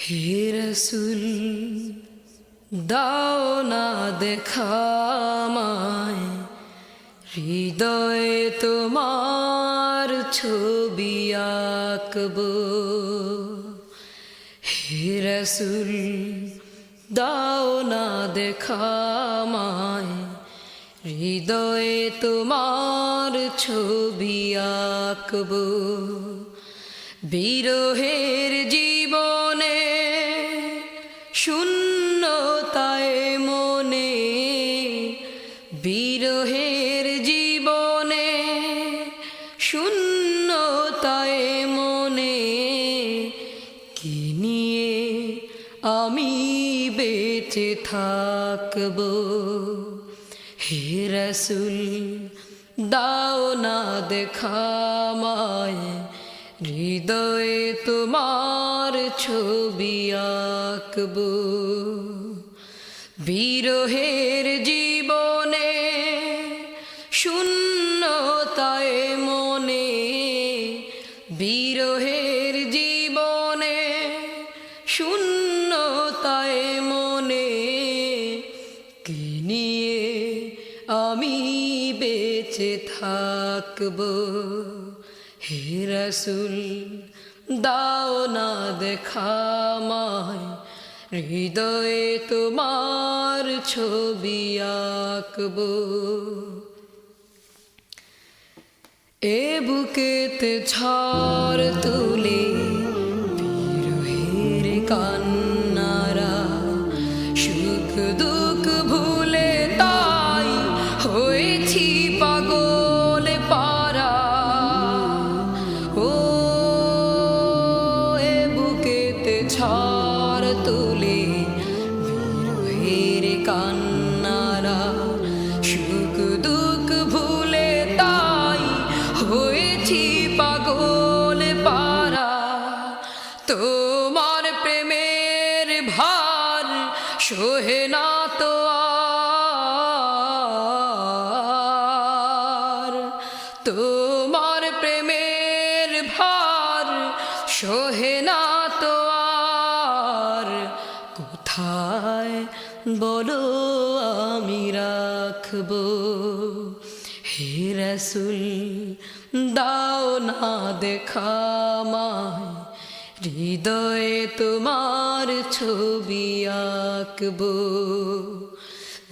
হে রসুল দাও না দেখা আমায়, হৃদয়ে তোমার ছবি আঁকব। হে রসুল দাও না দেখা আমায়, হৃদয়ে তোমার ছবি আঁকব। বিরহের জীবনে শূন্যতায় মনে, বিরহের জীবনে শূন্যতায় মনে, কি নিয়ে আমি বেঁচে থাকব। হে রসুল দাও না দেখা আমায়, হৃদয়ে তোমার ছবি আঁকব। বিরহের জীবনে শূন্যতায় মনে, বিরহের জীবনে শূন্যতায় মনে, কি নিয়ে আমি বেঁচে থাকব। হে রসুল দাও না দেখা আমায়, হৃদয়ে তোমার ছবি আঁকব। এ বুকেতে ঝড় তুলে বিরহের কান্নারা, সুখ দুঃখ ভুলে তাই হয়েছি পাগল পারা। ও এ বুকেতে ঝড় তুলে বিরহের কান্নারা, সুখ দুঃখ ভুলে তাই হয়েছি পাগল পারা। তোমার প্রেমের ভার সহে না তো আর, তোমার প্রেমের ভার সহে না তো আর। কোথায় বলো আমি রাখব। হে রসুল দাও না দেখা আমায়, হৃদয়ে তোমার ছবি আঁকব।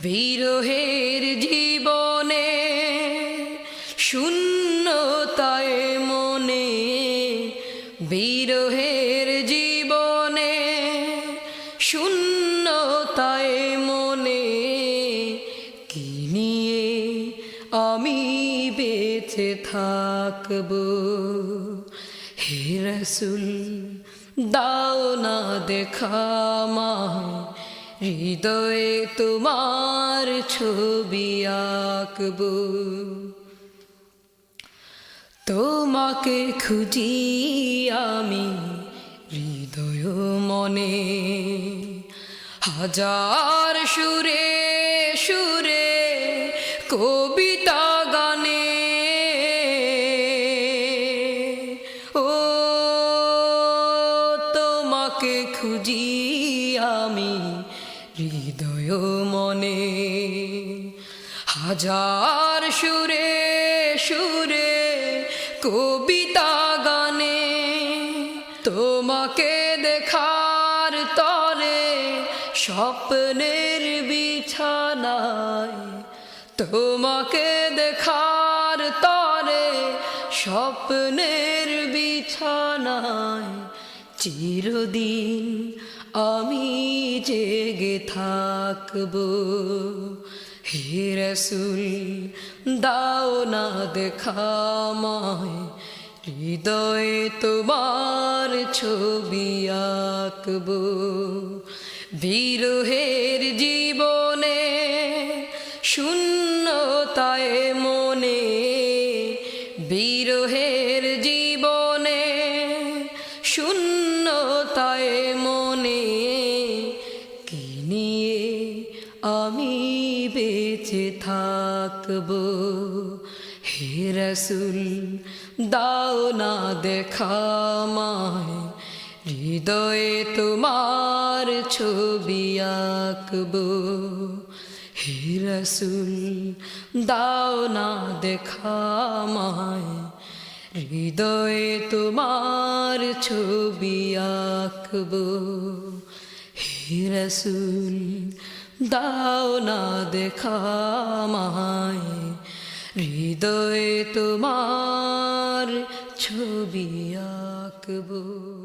বিরহের জীবনে শূন্যতায় মনে, বিরহের জীবনে শূন্যতায় মনে, কি নিয়ে আমি বেঁচে থাকব। হে রসুল দাও না দেখা আমায়, হৃদয়ে তোমার ছবি আঁকব। তোমাকে খুঁজি আমি হৃদয় মনে, হাজার সুরে সুরে কবিতা গানে। ও তোমাকে খুঁজি আমি হৃদয় মনে, হাজার সুরে সুরে কবিতা গানে। তোমাকে দেখার তরে স্বপ্নের বিছানায়, তোমাকে দেখার তরে স্বপ্নের বিছানায়, চিরদিন আমি জেগে থাকব। হে রসুল দাও না দেখা আমায়, হৃদয়ে তোমার ছবি আঁকব। বিরহের জীবনে শূন্যতায় মনে, বিরহের জীবনে শূন্যতায় মনে, কি নিয়ে আমি বেঁচে থাকব। হে রসুল দাও না দেখা আমায়, হৃদয়ে তোমার ছবি আঁকবো হে রসুল দাও না দেখা আমায় হৃদয়ে তোমার ছবি আঁকবো হে রসুল দাও না দেখা আমায় হৃদয়ে তোমার ছবি আঁকবো।